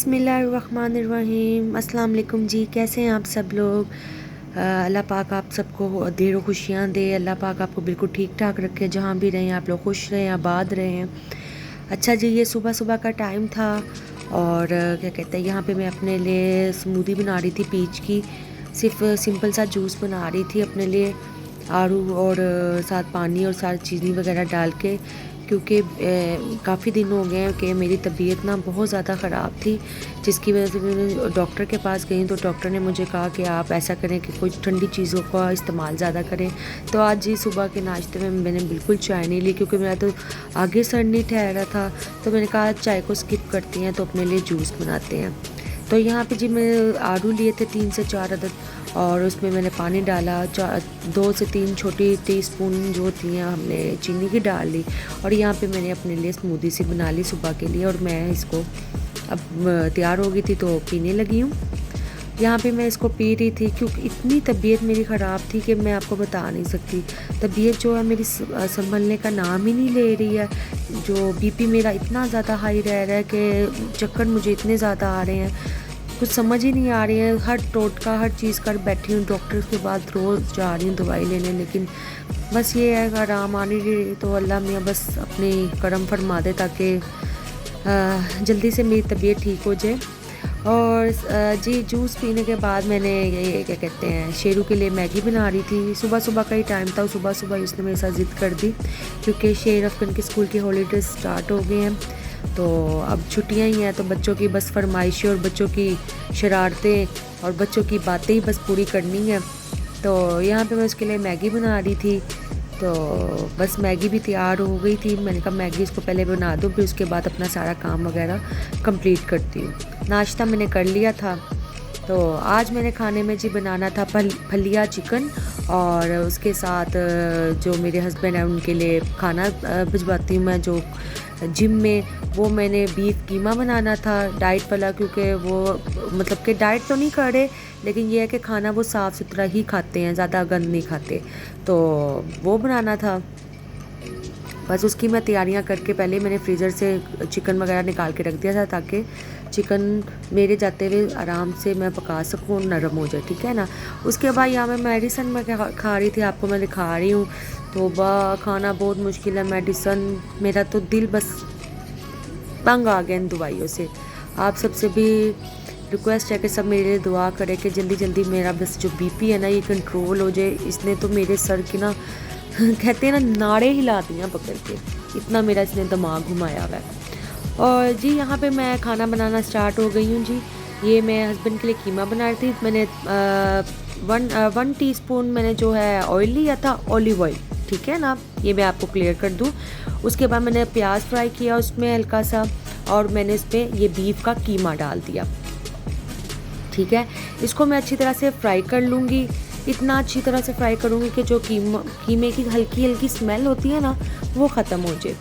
बिस्मिल्लाहिर्रहमानिर्रहीम। अस्सलाम वालेकुम जी, कैसे हैं आप सब लोग। अल्लाह पाक आप सबको ढेरों खुशियाँ दे। अल्लाह पाक आपको बिल्कुल ठीक ठाक रखे, जहाँ भी रहें आप लोग खुश रहें, आबाद रहें। अच्छा जी, ये सुबह सुबह का टाइम था और क्या कहते हैं, यहाँ पे मैं अपने लिए स्मूदी बना रही थी पीच की। सिर्फ सिंपल सा जूस बना रही थी अपने लिए, आड़ू और साथ पानी और साथ चीनी वगैरह डाल के, क्योंकि काफ़ी दिन हो गए हैं कि मेरी तबीयत ना बहुत ज़्यादा ख़राब थी, जिसकी वजह से मैं डॉक्टर के पास गई तो डॉक्टर ने मुझे कहा कि आप ऐसा करें कि कोई ठंडी चीज़ों का इस्तेमाल ज़्यादा करें। तो आज जी सुबह के नाश्ते में मैंने बिल्कुल चाय नहीं ली, क्योंकि मेरा तो आगे सर नहीं ठहरा था। तो मैंने कहा चाय को स्किप करती हैं तो अपने लिए जूस बनाते हैं। तो यहाँ पे जी मैं आलू लिए थे 3 से 4 अदद, और उसमें मैंने पानी डाला। 2 से 3 छोटी टीस्पून जो होती हैं हमने चीनी की डाल ली, और यहाँ पे मैंने अपने लिए स्मूदी सी बना ली सुबह के लिए। और मैं इसको अब तैयार हो गई थी तो पीने लगी हूँ। यहाँ पे मैं इसको पी रही थी क्योंकि इतनी तबीयत मेरी ख़राब थी कि मैं आपको बता नहीं सकती। तबीयत जो है मेरी संभलने का नाम ही नहीं ले रही है। जो बीपी मेरा इतना ज़्यादा हाई रह रहा है कि चक्कर मुझे इतने ज़्यादा आ रहे हैं, कुछ समझ ही नहीं आ रही है। हर टोटका हर चीज़ कर बैठी हूँ, डॉक्टर के बाद रोज़ जा रही हूँ दवाई लेने, लेकिन बस ये है आराम आ नहीं रही। तो अल्लाह मियाँ बस अपनी करम फरमा दे ताकि जल्दी से मेरी तबीयत ठीक हो जाए। और जी जूस पीने के बाद मैंने ये क्या कहते हैं, शेरू के लिए मैगी बना रही थी। सुबह सुबह का ही टाइम था, सुबह सुबह उसने मेरे साथ ज़िद कर दी, क्योंकि शेर अफगन के स्कूल के हॉलीडेज स्टार्ट हो गए हैं। तो अब छुट्टियां ही हैं, तो बच्चों की बस फरमाइशें और बच्चों की शरारतें और बच्चों की बातें ही बस पूरी करनी है। तो यहाँ पे मैं उसके लिए मैगी बना रही थी। तो बस मैगी भी तैयार हो गई थी। मैंने कहा मैगी इसको पहले बना दूँ, फिर उसके बाद अपना सारा काम वगैरह कंप्लीट करती हूँ। नाश्ता मैंने कर लिया था। तो आज मैंने खाने में जी बनाना था फलिया चिकन, और उसके साथ जो मेरे हस्बैंड हैं उनके लिए खाना भिजवाती हूँ मैं जो जिम में, वो मैंने बीफ कीमा बनाना था डाइट वाला, क्योंकि वो मतलब कि डाइट तो नहीं कर रहे, लेकिन ये है कि खाना वो साफ़ सुथरा ही खाते हैं, ज़्यादा गंद नहीं खाते। तो वो बनाना था। बस उसकी मैं तैयारियां करके पहले मैंने फ्रीज़र से चिकन वगैरह निकाल के रख दिया था, ताकि चिकन मेरे जाते हुए आराम से मैं पका सकूँ, नरम हो जाए, ठीक है ना। उसके बाद यहाँ मैं मेडिसन में खा रही थी, आपको मैं दिखा रही हूँ। तो खाना बहुत मुश्किल है मेडिसन, मेरा तो दिल बस तंग आ गया इन दवाइयों से। आप सबसे भी रिक्वेस्ट है कि सब मेरे लिए दुआ करें कि जल्दी जल्दी मेरा बस जो बीपी है ना ये कंट्रोल हो जाए। इसने तो मेरे सर की ना कहते हैं ना नाड़े हिला दिया पकड़ के, इतना मेरा इसने दिमाग घुमाया हुआ है। और जी यहाँ पे मैं खाना बनाना स्टार्ट हो गई हूँ जी। ये मैं हस्बैंड के लिए कीमा बना रही थी। मैंने 1 टीस्पून मैंने जो है ऑयल लिया था, ऑलिव ऑयल, ठीक है ना, ये मैं आपको क्लियर कर दूँ। उसके बाद मैंने प्याज फ्राई किया उसमें हल्का सा, और मैंने इस पर ये बीफ का कीमा डाल दिया, ठीक है। इसको मैं अच्छी तरह से फ्राई कर लूँगी, इतना अच्छी तरह से फ्राई करूँगी कि जो कीमे की हल्की हल्की स्मेल होती है ना वो ख़त्म हो जाए।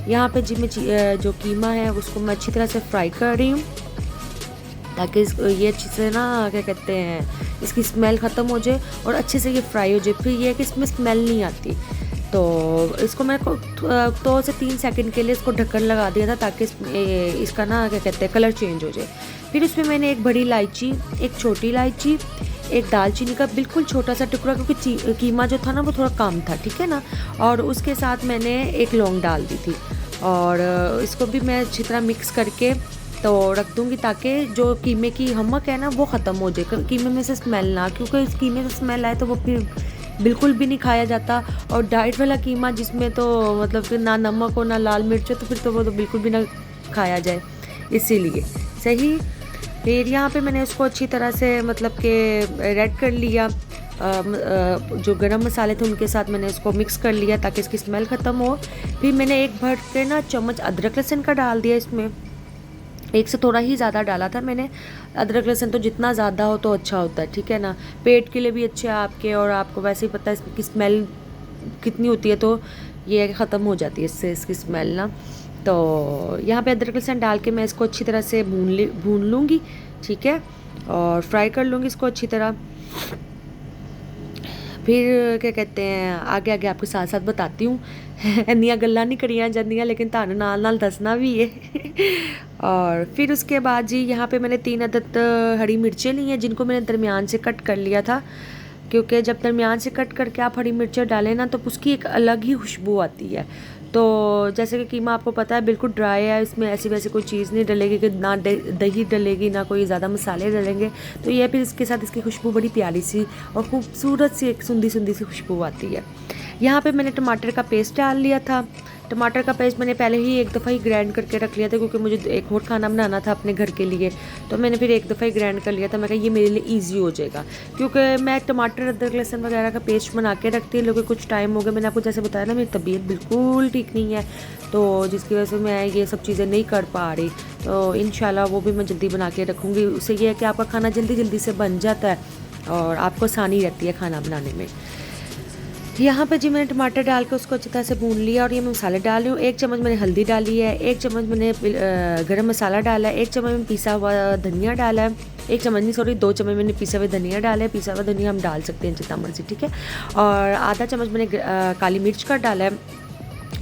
यहाँ पे जी मैं जो कीमा है उसको मैं अच्छी तरह से फ्राई कर रही हूँ, ताकि ये अच्छे से ना क्या कहते हैं इसकी स्मेल ख़त्म हो जाए और अच्छे से ये फ्राई हो जाए। फिर ये है कि इसमें स्मेल नहीं आती। तो इसको मैं 2 से 3 सेकंड के लिए इसको ढक्कन लगा दिया था, ताकि इसका ना क्या कहते हैं कलर चेंज हो जाए। फिर उसमें मैंने एक बड़ी इलायची, एक छोटी इलायची, एक दालचीनी का बिल्कुल छोटा सा टुकड़ा, क्योंकि कीमा जो था ना वो थोड़ा कम था, ठीक है ना, और उसके साथ मैंने एक लौंग डाल दी थी। और इसको भी मैं अच्छी तरह मिक्स करके तो रख दूँगी, ताकि जो कीमे की हमक है ना वो ख़त्म हो जाए, कीमे में से स्मेल ना, क्योंकि इस कीमे से स्मेल आए तो वो फिर बिल्कुल भी नहीं खाया जाता। और डाइट वाला कीमा जिसमें तो मतलब कि ना नमक हो ना लाल मिर्च हो, तो फिर तो वो तो बिल्कुल भी ना खाया जाए, इसीलिए सही। फिर यहाँ पे मैंने उसको अच्छी तरह से मतलब कि रेड कर लिया। जो गरम मसाले थे उनके साथ मैंने इसको मिक्स कर लिया ताकि इसकी स्मेल ख़त्म हो। फिर मैंने एक भर के ना चम्मच अदरक लहसुन का डाल दिया इसमें, एक से थोड़ा ही ज़्यादा डाला था मैंने। अदरक लहसुन तो जितना ज़्यादा हो तो अच्छा होता है, ठीक है ना, पेट के लिए भी अच्छा है आपके, और आपको वैसे ही पता है इसकी स्मेल कितनी होती है, तो ये ख़त्म हो जाती है इससे इसकी स्मेल ना। तो यहाँ पे अदरक लहसुन डाल के मैं इसको अच्छी तरह से भून लूँगी, ठीक है, और फ्राई कर लूँगी इसको अच्छी तरह। फिर क्या कहते हैं आगे आगे आपके साथ साथ बताती हूँ। इन्नियां गल्लां नहीं करियां जांदियां लेकिन थानू नाल नाल दसना भी है। और फिर उसके बाद जी यहाँ पे मैंने 3 अदद हरी मिर्चें ली हैं जिनको मैंने दरमियान से कट कर लिया था, क्योंकि जब दरमियान से कट करके आप हरी मिर्चें डालें ना तो उसकी एक अलग ही खुशबू आती है। तो जैसे कि कीमा आपको पता है बिल्कुल ड्राई है, इसमें ऐसी वैसी कोई चीज़ नहीं डलेगी कि ना दही डलेगी ना कोई ज़्यादा मसाले डलेंगे। तो ये फिर इसके साथ इसकी खुशबू बड़ी प्यारी सी और खूबसूरत सी एक सुंदी सुंदी सी खुशबू आती है। यहाँ पे मैंने टमाटर का पेस्ट डाल लिया था। टमाटर का पेस्ट मैंने पहले ही एक दफ़ा ही ग्राइंड करके रख लिया था, क्योंकि मुझे एक और खाना बनाना था अपने घर के लिए। तो मैंने फिर एक दफ़ा ही ग्राइंड कर लिया था। मैं कहा ये मेरे लिए ईजी हो जाएगा, क्योंकि मैं टमाटर अदरक लहसुन वगैरह का पेस्ट बना के रखती हूँ, लेकिन कुछ टाइम हो गया। मैंने आपको जैसे बताया ना मेरी तबीयत बिल्कुल ठीक नहीं है, तो जिसकी वजह से मैं ये सब चीज़ें नहीं कर पा रही। तो इंशाल्लाह वो भी मैं जल्दी बना के रखूँगी। उससे ये है कि आपका खाना जल्दी जल्दी से बन जाता है और आपको आसानी रहती है खाना बनाने में। यहाँ पे जी मैंने टमाटर डाल के उसको अच्छी तरह से भून लिया और ये मैं मसाले डाल रही हूँ। 1 चम्मच मैंने हल्दी डाली है, 1 चम्मच मैंने गरम मसाला डाला है, 1 चम्मच मैंने पिसा हुआ धनिया डाला है, 1 चम्मच नहीं सॉरी 2 चम्मच मैंने पिसा हुआ धनिया डाला है। पिसा हुआ धनिया हम डाल सकते हैं जितना मर्जी, ठीक है। और आधा चम्मच मैंने काली मिर्च का डाला है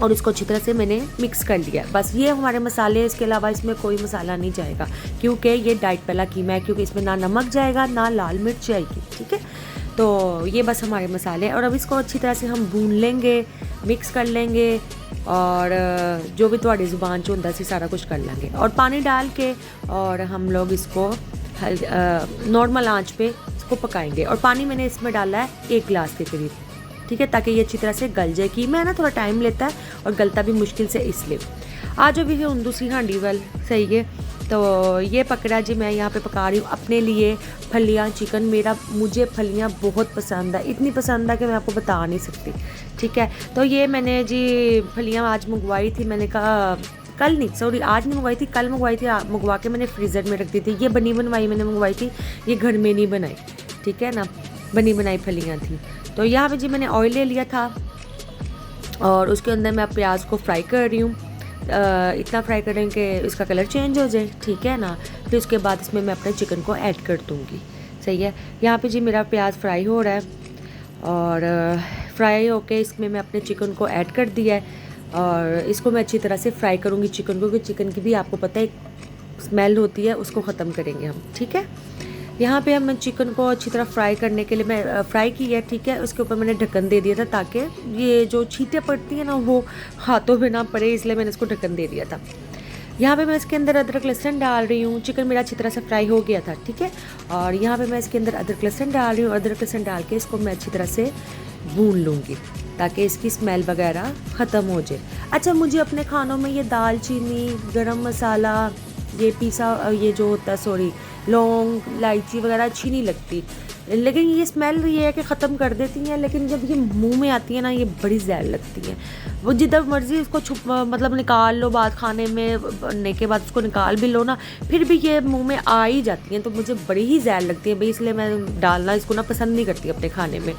और उसको अच्छी तरह से मैंने मिक्स कर लिया। बस ये हमारे मसाले, इसके अलावा इसमें कोई मसाला नहीं जाएगा, क्योंकि ये डाइट वाला कीमा है, क्योंकि इसमें ना नमक जाएगा ना लाल मिर्च जाएगी, ठीक है। तो ये बस हमारे मसाले हैं और अब इसको अच्छी तरह से हम भून लेंगे, मिक्स कर लेंगे और जो भी थोड़ी ज़ुबान च होंदा सी सारा कुछ कर लेंगे। और पानी डाल के और हम लोग इसको नॉर्मल आंच पे इसको पकाएंगे। और पानी मैंने इसमें डाला है 1 गिलास के करीब, ठीक है, ताकि ये अच्छी तरह से गल जाए। कीमा है ना थोड़ा टाइम लेता है और गलता भी मुश्किल से, इसलिए आज भी है दूसरी हांडी वाल सही है। तो ये पकड़ा जी मैं यहाँ पे पका रही हूँ अपने लिए फलियाँ चिकन। मुझे फलियाँ बहुत पसंद है, इतनी पसंद है कि मैं आपको बता नहीं सकती, ठीक है। तो ये मैंने जी फलियाँ आज मंगवाई थी, मैंने कहा कल नहीं सॉरी आज नहीं मंगवाई थी, कल मंगवाई थी। मंगवा के मैंने फ्रीज़र में रख दी थी। ये बनी बनवाई मैंने मंगवाई थी, ये घर में नहीं बनाई, ठीक है ना, बनी बनाई फलियाँ थी। तो यहाँ पे जी मैंने ऑयल ले लिया था और उसके अंदर मैं प्याज को फ्राई कर रही हूँ। इतना फ्राई करें कि इसका कलर चेंज हो जाए, ठीक है ना। फिर उसके बाद इसमें मैं अपने चिकन को ऐड कर दूँगी, सही है। यहाँ पे जी मेरा प्याज फ्राई हो रहा है और फ्राई होके इसमें मैं अपने चिकन को ऐड कर दिया है और इसको मैं अच्छी तरह से फ्राई करूँगी चिकन को, क्योंकि चिकन की भी आपको पता है स्मेल होती है, उसको ख़त्म करेंगे हम, ठीक है। यहाँ पे हम चिकन को अच्छी तरह फ्राई करने के लिए मैं फ्राई की है, ठीक है। उसके ऊपर मैंने ढक्कन दे दिया था ताकि ये जो छींटे पड़ती हैं ना वो हाथों में ना पड़े, इसलिए मैंने इसको ढक्कन दे दिया था। यहाँ पे मैं इसके अंदर अदरक लहसुन डाल रही हूँ। चिकन मेरा अच्छी तरह से फ्राई हो गया था, ठीक है। और यहाँ पे मैं इसके अंदर अदरक लहसुन डाल रही हूँ। अदरक लहसुन डाल के इसको मैं अच्छी तरह से भून लूँगी ताकि इसकी स्मेल वगैरह ख़त्म हो जाए। अच्छा, मुझे अपने खानों में ये दालचीनी, गरम मसाला, ये पीसा ये जो होता है सॉरी लौंग इलायची वगैरह अच्छी नहीं लगती, लेकिन ये स्मेल ये है कि ख़त्म कर देती हैं। लेकिन जब ये मुंह में आती है ना ये बड़ी जहर लगती हैं। वो जिधर मर्ज़ी इसको मतलब निकाल लो, बाद खाने में बनने के बाद उसको निकाल भी लो ना, फिर भी ये मुंह में आ ही जाती हैं। तो मुझे बड़ी ही जहर लगती है भाई, इसलिए मैं डालना इसको ना पसंद नहीं करती अपने खाने में।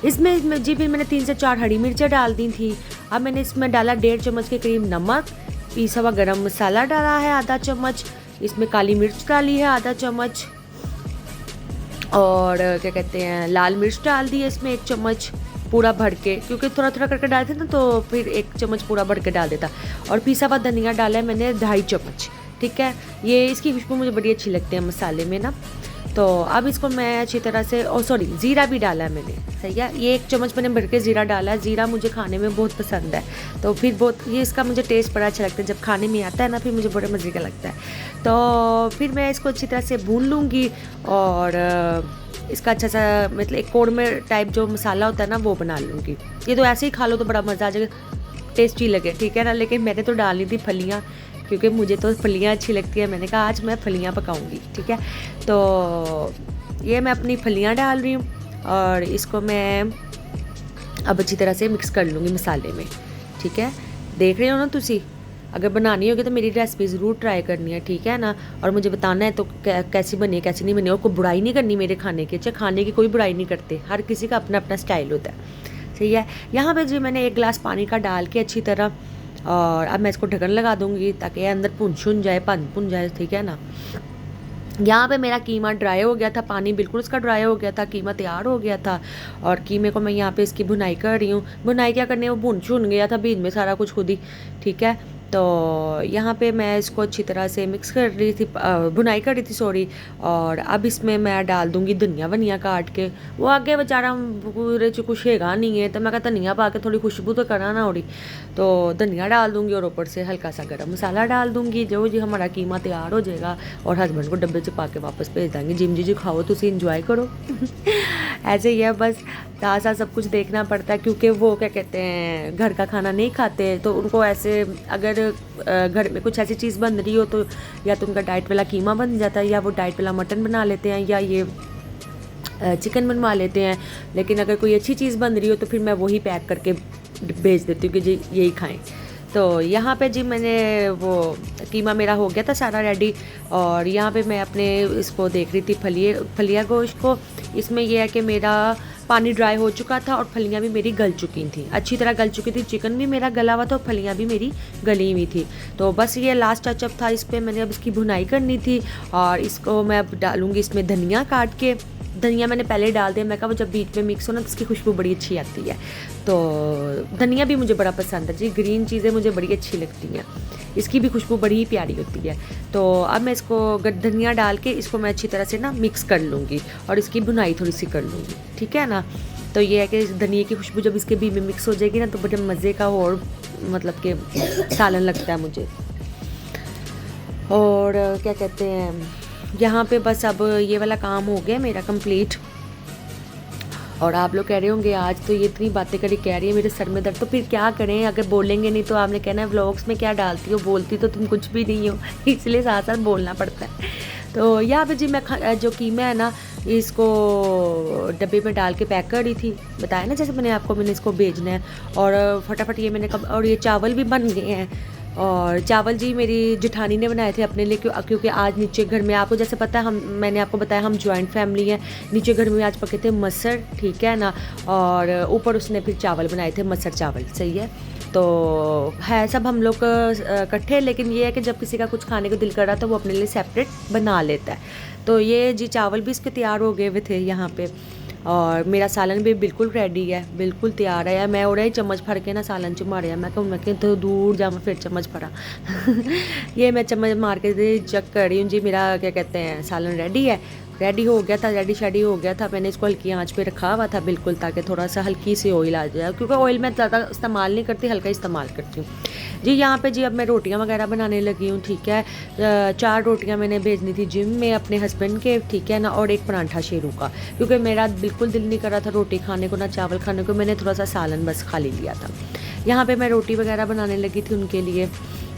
इसमें जी फिर मैंने 3 से 4 हरी मिर्चें डाल दी थी। अब मैंने इसमें डाला 1.5 चम्मच के करीब नमक, पिसा हुआ गरम मसाला डाला है आधा चम्मच, इसमें काली मिर्च डाली है आधा चम्मच और क्या कहते हैं लाल मिर्च डाल दी है इसमें 1 चम्मच पूरा भर के, क्योंकि थोड़ा थोड़ा करके डालते ना तो फिर 1 चम्मच पूरा भर के डाल देता। और पिसा हुआ धनिया डाला है मैंने 2.5 चम्मच, ठीक है। ये इसकी खुशबू मुझे बड़ी अच्छी लगती है मसाले में ना। तो अब इसको मैं अच्छी तरह से सॉरी ज़ीरा भी डाला है मैंने, सही है। ये 1 चम्मच मैंने भर के ज़ीरा डाला है। ज़ीरा मुझे खाने में बहुत पसंद है, तो फिर बहुत ये इसका मुझे टेस्ट बड़ा अच्छा लगता है। जब खाने में आता है ना फिर मुझे बड़े मज़े का लगता है। तो फिर मैं इसको अच्छी तरह से भून लूँगी और इसका अच्छा सा मतलब एक कोरमे टाइप जो मसाला होता है ना वो बना लूँगी। ये तो ऐसे ही खा लो तो बड़ा मज़ा आ जाएगा, टेस्टी लगे, ठीक है ना। लेकिन मैंने तो डाली थी फलियाँ, क्योंकि मुझे तो फलियाँ अच्छी लगती है। मैंने कहा आज मैं फलियाँ पकाऊंगी, ठीक है। तो ये मैं अपनी फलियाँ डाल रही हूँ और इसको मैं अब अच्छी तरह से मिक्स कर लूँगी मसाले में, ठीक है। देख रहे हो ना तुसी, अगर बनानी होगी तो मेरी रेसिपी ज़रूर ट्राई करनी है, ठीक है ना। और मुझे बताना है तो कैसी बनी है कैसी नहीं बनी। और कोई बुराई नहीं करनी मेरे खाने की, चाहे खाने की कोई बुराई नहीं करते, हर किसी का अपना अपना स्टाइल होता है, सही है। यहाँ पे जी मैंने 1 गिलास पानी का डाल के अच्छी तरह और अब मैं इसको ढक्कन लगा दूँगी ताकि अंदर भुन जाए, भुन जाए, ठीक है ना। यहाँ पे मेरा कीमा ड्राई हो गया था, पानी बिल्कुल उसका ड्राई हो गया था, कीमा तैयार हो गया था। और कीमे को मैं यहाँ पे इसकी भुनाई कर रही हूँ। भुनाई क्या करनी है, वो भुन छुन गया था बीच में सारा कुछ खुद ही, ठीक है। तो यहाँ पे मैं इसको अच्छी तरह से मिक्स कर रही थी, भुनाई कर रही थी सॉरी। और अब इसमें मैं डाल दूँगी धनिया वनिया काट के। वो आगे बेचारा पूरे च कुछ हैगा नहीं है, तो मैं कहा धनिया पा के थोड़ी खुशबू तो करा ना हो रही, तो धनिया डाल दूँगी और ऊपर से हल्का सा गर्म मसाला डाल दूँगी। जो जी हमारा कीमा तैयार हो जाएगा और हस्बैंड को डब्बे च पा के वापस भेज देंगे, जिम जी खाओ तुम इंजॉय करो। ऐसे ही है बस, साथ साथ सब कुछ देखना पड़ता है, क्योंकि वो क्या कहते हैं घर का खाना नहीं खाते, तो उनको ऐसे अगर घर में कुछ ऐसी चीज़ बन रही हो तो या तो उनका डाइट वाला कीमा बन जाता है, या वो डाइट वाला मटन बना लेते हैं, या ये चिकन बनवा लेते हैं। लेकिन अगर कोई अच्छी चीज़ बन रही हो तो फिर मैं वही पैक करके भेज देती हूँ कि जी यही खाएं। तो यहाँ पे जी मैंने वो कीमा मेरा हो गया था सारा रेडी। और यहाँ पे मैं अपने इसको देख रही थी फलिया गोश्त को। इसमें यह है कि मेरा पानी ड्राई हो चुका था और फलियाँ भी मेरी गल चुकी थी, अच्छी तरह गल चुकी थी। चिकन भी मेरा गला हुआ था और फलियाँ भी मेरी गली हुई थी। तो बस ये लास्ट टचअप था इस पर, मैंने अब इसकी भुनाई करनी थी। और इसको मैं अब डालूँगी इसमें धनिया काट के। धनिया मैंने पहले ही डाल दिया, मैं कहा वो जब बीच में मिक्स हो ना तो इसकी खुशबू बड़ी अच्छी आती है। तो धनिया भी मुझे बड़ा पसंद है जी, ग्रीन चीज़ें मुझे बड़ी अच्छी लगती हैं, इसकी भी खुशबू बड़ी ही प्यारी होती है। तो अब मैं इसको धनिया डाल के इसको मैं अच्छी तरह से ना मिक्स कर लूँगी और इसकी भुनाई थोड़ी सी कर लूँगी, ठीक है ना। तो ये है कि धनिया की खुशबू जब इसके बीच में मिक्स हो जाएगी ना तो बड़े मज़े का और मतलब कि सालन लगता है मुझे। और क्या कहते हैं, यहाँ पे बस अब ये वाला काम हो गया मेरा कंप्लीट। और आप लोग कह रहे होंगे आज तो ये इतनी बातें करी कह रही है, मेरे सर में दर्द। तो फिर क्या करें, अगर बोलेंगे नहीं तो आपने कहना है व्लॉग्स में क्या डालती हो, बोलती तो तुम कुछ भी नहीं हो, इसलिए साथ साथ बोलना पड़ता है। तो यहाँ पे जी मैं जो कीमा है ना इसको डब्बे में डाल के पैक कर रही थी, बताया ना जैसे मैंने इसको भेजना है। और फटाफट ये और ये चावल भी बन गए हैं। और चावल जी मेरी जेठानी ने बनाए थे अपने लिए, क्योंकि आज नीचे घर में आपको जैसे पता है मैंने आपको बताया हम जॉइंट फैमिली हैं। नीचे घर में आज पके थे मसर, ठीक है ना। और ऊपर उसने फिर चावल बनाए थे मसर चावल, सही है। तो है सब हम लोग इकट्ठे, लेकिन ये है कि जब किसी का कुछ खाने को दिल कर रहा तो वो अपने लिए सेपरेट बना लेता है। तो ये जी चावल भी इसके तैयार हो गए हुए थे यहाँ पे। और मेरा सालन भी बिल्कुल रेडी है, बिल्कुल तैयार है। मैं और ही चम्मच भर के ना सालन च मारिया, मैं कहूँ तो दूर जा, मैं फिर चम्मच भरा। ये मैं चम्मच मार के चेक कर रही हूँ जी, मेरा क्या कहते हैं सालन रेडी है। रेडी हो गया था, रेडी शेडी हो गया था। मैंने इसको हल्की आंच पे रखा हुआ था बिल्कुल, ताकि थोड़ा सा हल्की सी ऑयल आ जाए, क्योंकि ऑयल मैं ज़्यादा इस्तेमाल नहीं करती, हल्का इस्तेमाल करती हूँ जी। यहाँ पे जी अब मैं रोटियाँ वगैरह बनाने लगी हूँ, ठीक है। 4 रोटियाँ मैंने भेजनी थी जिम में अपने हस्बैंड के, ठीक है ना। और एक परांठा शेरू का, क्योंकि मेरा बिल्कुल दिल नहीं कर रहा था रोटी खाने को ना चावल खाने को, मैंने थोड़ा सा सालन बस खा लिया था। यहाँ पर मैं रोटी वगैरह बनाने लगी थी उनके लिए,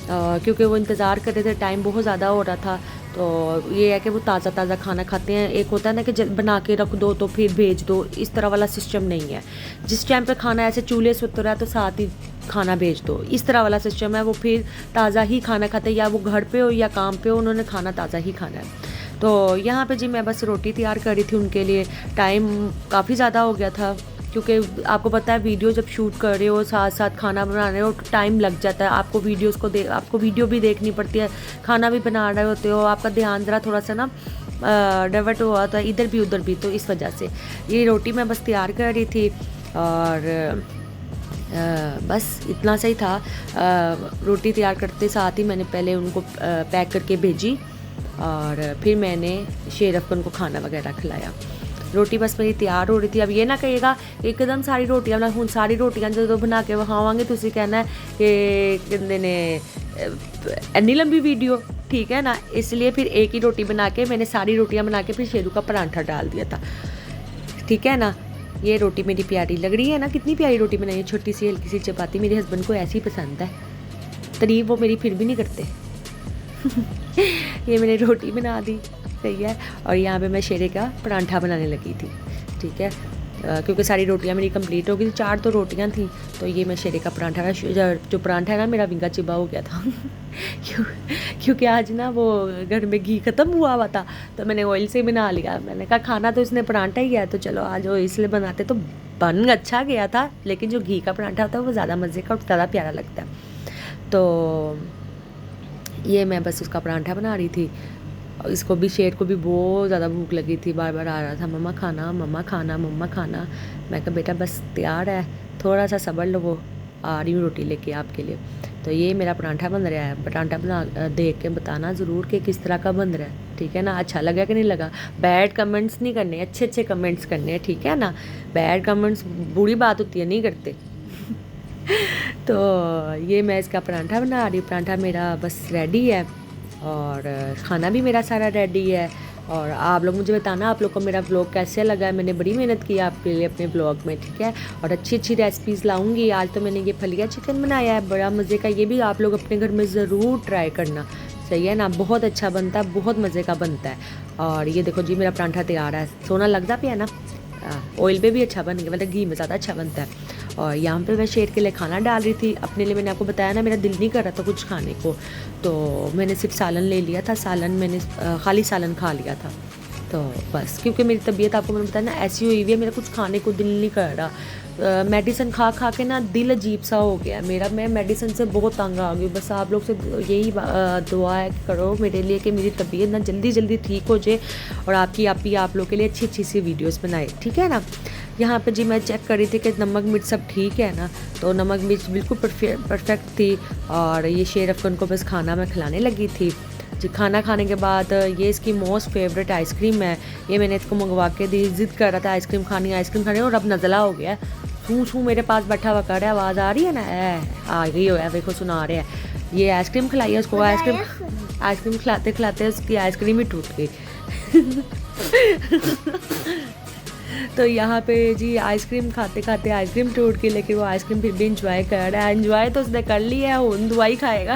क्योंकि वो इंतज़ार कर रहे थे, टाइम बहुत ज़्यादा हो रहा था। तो ये है कि वो ताज़ा ताज़ा खाना खाते हैं। एक होता है ना कि बना के रख दो तो फिर भेज दो, इस तरह वाला सिस्टम नहीं है। जिस टाइम पे खाना ऐसे चूल्हे से उतर रहा है तो साथ ही खाना भेज दो, इस तरह वाला सिस्टम है। वो फिर ताज़ा ही खाना खाते हैं, या वो घर पे हो या काम पे हो, उन्होंने खाना ताज़ा ही खाना है। तो यहाँ पे जी मैं बस रोटी तैयार कर रही थी उनके लिए। टाइम काफ़ी ज़्यादा हो गया था, क्योंकि आपको पता है वीडियो जब शूट कर रहे हो साथ साथ खाना बना रहे हो तो टाइम लग जाता है। आपको आपको वीडियो भी देखनी पड़ती है, खाना भी बना रहे होते हो, आपका ध्यान ज़रा थोड़ा सा ना डाइवर्ट हुआ था इधर भी उधर भी। तो इस वजह से ये रोटी मैं बस तैयार कर रही थी। और बस इतना सही था। रोटी तैयार करते साथ ही मैंने पहले उनको पैक करके भेजी, और फिर मैंने शेरफ को उनको खाना वगैरह खिलाया। रोटी बस मेरी तैयार हो रही थी। अब ये ना कहिएगा एकदम सारी रोटियां बना, हूँ सारी रोटियां जो बना के विखावांगे तुसी कहना है कि कहते ने इतनी लंबी वीडियो, ठीक है ना। इसलिए फिर एक ही रोटी बना के मैंने सारी रोटियां बना के फिर शेरू का परांठा डाल दिया था, ठीक है ना। ये रोटी मेरी प्यारी लग रही है ना, कितनी प्यारी रोटी बनाई है, छोटी सी हल्की सी चपाती। मेरे हस्बैंड को ऐसी पसंद है, तारीफ वो मेरी फिर भी नहीं करते। ये मैंने रोटी बना दी, सही है। और यहाँ पे मैं शेरे का परांठा बनाने लगी थी, ठीक है। क्योंकि सारी रोटियां मेरी कंप्लीट हो गई थी, 4 तो रोटियां थी। तो ये मैं शेरे का परांठा जो परांठा है ना मेरा विंगा चिबा हो गया था। क्योंकि आज ना वो घर में घी ख़त्म हुआ था, तो मैंने ऑयल से बना लिया। मैंने कहा खाना तो इसने परांठा ही है, तो चलो आज वो इसलिए बनाते। तो बन अच्छा गया था, लेकिन जो घी का परांठा होता है वो ज़्यादा मज़े का और ज़्यादा प्यारा लगता है। तो ये मैं बस उसका परांठा बना रही थी। इसको भी, शेर को भी बहुत ज़्यादा भूख लगी थी, बार बार आ रहा था मम्मा खाना, मम्मा खाना, मम्मा खाना। मैं कहा बेटा बस तैयार है, थोड़ा सा सब्र लो, आ रही हूँ रोटी लेके आपके लिए। तो ये मेरा परांठा बन रहा है। परांठा बना देख के बताना ज़रूर कि किस तरह का बन रहा है, ठीक है ना। अच्छा लगा कि नहीं लगा। बैड कमेंट्स नहीं करने, अच्छे अच्छे कमेंट्स करने हैं, ठीक है ना। बैड कमेंट्स बुरी बात होती है, नहीं करते। तो ये मैं इसका परांठा बना रही हूँ। परांठा मेरा बस रेडी है और खाना भी मेरा सारा रेडी है। और आप लोग मुझे बताना आप लोग को मेरा ब्लॉग कैसे लगा है। मैंने बड़ी मेहनत की आपके लिए अपने ब्लॉग में, ठीक है। और अच्छी अच्छी रेसिपीज़ लाऊंगी। आज तो मैंने ये फलिया चिकन बनाया है, बड़ा मज़े का। ये भी आप लोग अपने घर में ज़रूर ट्राई करना, सही है ना। बहुत अच्छा बनता है, बहुत मज़े का बनता है। और ये देखो जी मेरा परांठा तैयार है, सोना लगता पे है ना। ऑयल पे भी अच्छा बन गया, मतलब घी में ज़्यादा अच्छा बनता है। और यहाँ पे मैं शेर के लिए खाना डाल रही थी अपने लिए। मैंने आपको बताया ना मेरा दिल नहीं कर रहा था कुछ खाने को, तो मैंने सिर्फ सालन ले लिया था। सालन मैंने खाली सालन खा लिया था। तो बस क्योंकि मेरी तबीयत आपको मैंने बताया ना ऐसी हुई हुई है, मेरा कुछ खाने को दिल नहीं कर रहा। मेडिसिन खा खा के ना दिल अजीब सा हो गया मेरा। मैं मेडिसिन से बहुत तंग आ गई। बस आप लोग से यही दुआ है करो मेरे लिए कि मेरी तबीयत ना जल्दी जल्दी ठीक हो जाए और आप लोग के लिए अच्छी अच्छी सी वीडियोस बनाए, ठीक है ना। यहाँ पे जी मैं चेक कर रही थी कि नमक मिर्च सब ठीक है ना, तो नमक मिर्च बिल्कुल परफेक्ट थी। और ये शेर अफगन को बस खाना मैं खिलाने लगी थी जी। खाना खाने के बाद ये इसकी मोस्ट फेवरेट आइसक्रीम है, ये मैंने इसको मंगवा के दी। ज़िद कर रहा था आइसक्रीम खानी और अब नज़ला हो गया। छू मेरे पास बैठा हुआ कर रहा है, आवाज़ आ रही है ना, आ गई हो है, देखो सुना रहे हैं। ये आइसक्रीम खिलाई उसको, आइसक्रीम खिलाते खिलाते उसकी आइसक्रीम ही टूट गई। तो यहाँ पे जी आइसक्रीम खाते खाते आइसक्रीम टूट गई, लेकिन वो आइसक्रीम फिर भी इंजॉय कर रहा है। इंजॉय तो उसने कर लिया है, उन दुआई खाएगा।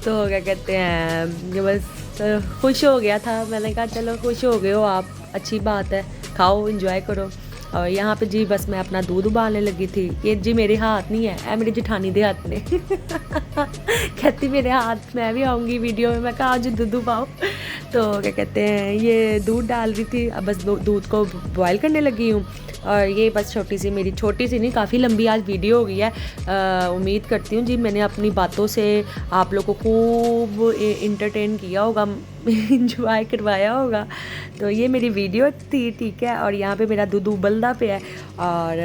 तो क्या कहते हैं ये बस खुश हो गया था। मैंने कहा चलो खुश हो गए हो आप, अच्छी बात है, खाओ इंजॉय करो। और यहाँ पे जी बस मैं अपना दूध उबालने लगी थी। ये जी मेरे हाथ नहीं है, मेरी जेठानी दे हाथ ने। कहती मेरे हाथ, मैं भी आऊँगी वीडियो में। मैं कहा आज दूध उबाओ। तो क्या कहते हैं ये दूध डाल रही थी, अब बस दूध को बॉयल करने लगी हूँ। और ये बस छोटी सी नहीं काफ़ी लंबी आज वीडियो हो गई है। उम्मीद करती हूँ जी मैंने अपनी बातों से आप लोगों को खूब इंटरटेन किया होगा, इंजॉय करवाया होगा। तो ये मेरी वीडियो थी, ठीक है। और यहाँ पे मेरा दूध उबलता पे है। और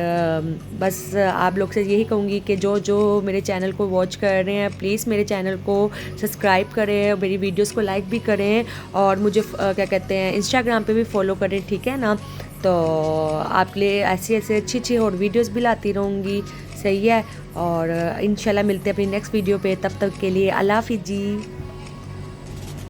बस आप लोग से यही कहूँगी कि जो जो मेरे चैनल को वॉच कर रहे हैं प्लीज़ मेरे चैनल को सब्सक्राइब करें, मेरी वीडियोस को लाइक भी करें और मुझे क्या कहते हैं इंस्टाग्राम पे भी फॉलो करें, ठीक है ना। तो आपके लिए ऐसी अच्छी अच्छी और वीडियोस भी लाती रहूँगी, सही है। और इंशाल्लाह मिलते हैं अपनी नेक्स्ट वीडियो पे, तब तक के लिए अल्लाह हाफ़िज़ जी।